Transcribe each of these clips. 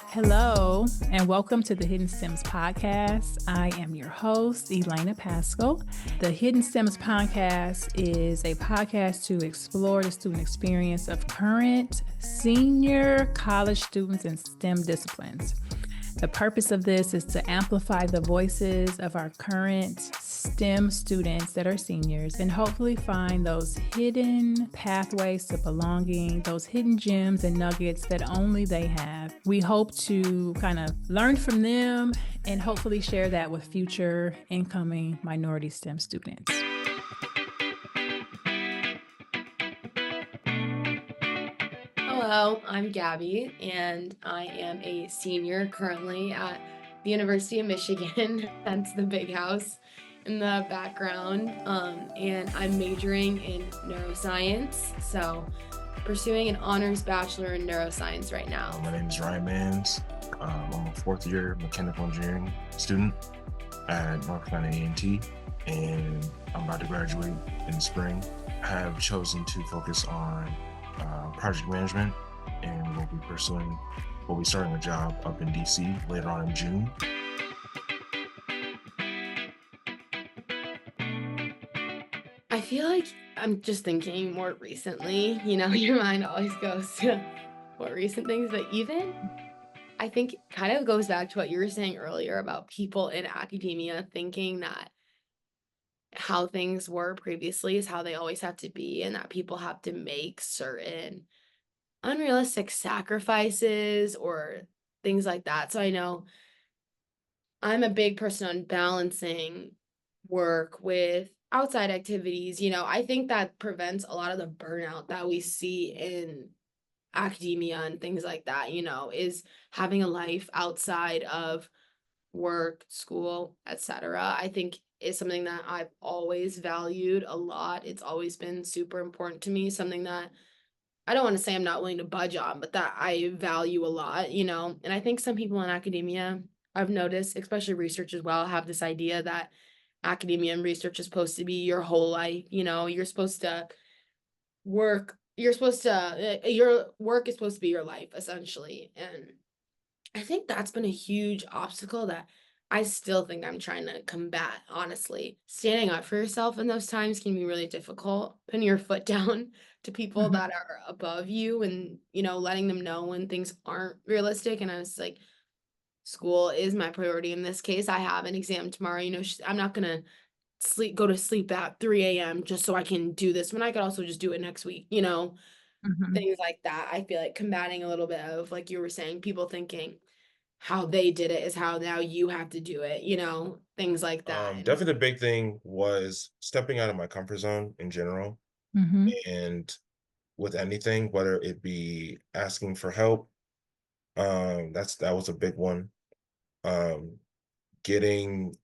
Hello, and welcome to the Hidden Stems podcast. I am your host, Elena Pascal. The Hidden Stems podcast is a podcast to explore the student experience of current senior college students in STEM disciplines. The purpose of this is to amplify the voices of our current STEM students that are seniors and hopefully find those hidden pathways to belonging, those hidden gems and nuggets that only they have. We hope to kind of learn from them and hopefully share that with future incoming minority STEM students. Hello, I'm Gabby, and I am a senior currently at the University of Michigan. That's the big house in the background. And I'm majoring in neuroscience, so pursuing an honors bachelor in neuroscience right now. My name is Ryan Mans. I'm a fourth year mechanical engineering student at North Carolina A&T, and I'm about to graduate in the spring. I have chosen to focus on project management, and we'll be starting a job up in DC later on in June. I feel like I'm just thinking more recently, your mind always goes to more recent things, but even I think it kind of goes back to what you were saying earlier about people in academia thinking that how things were previously is how they always have to be, and that people have to make certain unrealistic sacrifices or things like that. So I know I'm a big person on balancing work with outside activities. I think that prevents a lot of the burnout that we see in academia and things like that, is having a life outside of work, school, etc. I think is something that I've always valued a lot. It's always been super important to me, something that I don't want to say I'm not willing to budge on, but that I value a lot, And I think some people in academia, I've noticed, especially research as well, have this idea that academia and research is supposed to be your whole life. You're supposed to your work is supposed to be your life, essentially. And I think that's been a huge obstacle that I still think I'm trying to combat, honestly. Standing up for yourself in those times can be really difficult, putting your foot down to people that are above you and, letting them know when things aren't realistic. And I was like, school is my priority in this case. I have an exam tomorrow. I'm not going to go to sleep at 3 a.m. just so I can do this when I could also just do it next week, things like that. I feel like combating a little bit of, like you were saying, people thinking how they did it is how now you have to do it, things like that. Definitely the big thing was stepping out of my comfort zone in general, and with anything, whether it be asking for help, that was a big one. Um, getting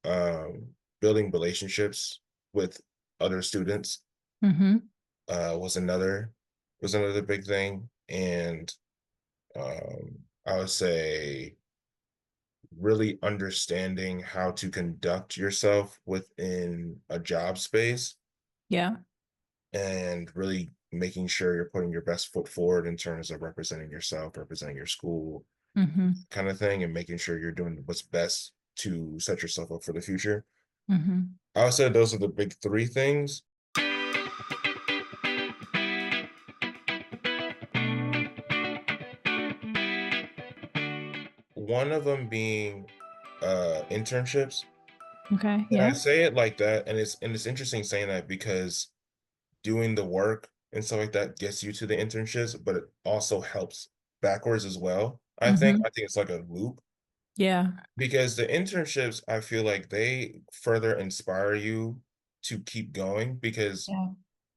building relationships with other students was another big thing, and I would say really understanding how to conduct yourself within a job space. Yeah. And really making sure you're putting your best foot forward in terms of representing yourself, representing your school, kind of thing, and making sure you're doing what's best to set yourself up for the future. I would say those are the big three things. One of them being internships. Okay. And I Yeah. say it like that, and it's interesting saying that because doing the work and stuff like that gets you to the internships, but it also helps backwards as well. I think it's like a loop, Yeah. because the internships, I feel like they further inspire you to keep going, because Yeah.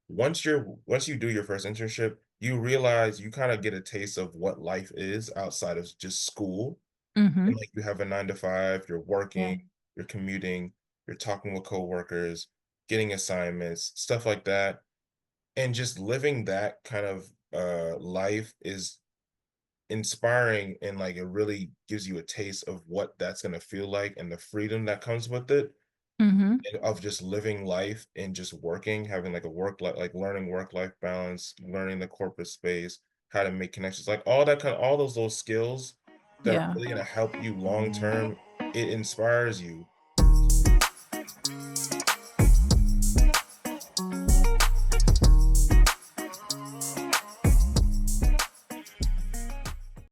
once you do your first internship, you realize you kind of get a taste of what life is outside of just school. And like you have a 9 to 5, you're Yeah. working, you're commuting, you're talking with coworkers, getting assignments, stuff like that. And just living that kind of life is inspiring, and like it really gives you a taste of what that's going to feel like and the freedom that comes with it. Mhm. and of just living life and just working, having like a work life, like learning work-life balance, learning the corporate space, how to make connections, like all that kind of all those little skills that are Yeah. really gonna help you long term. It inspires you.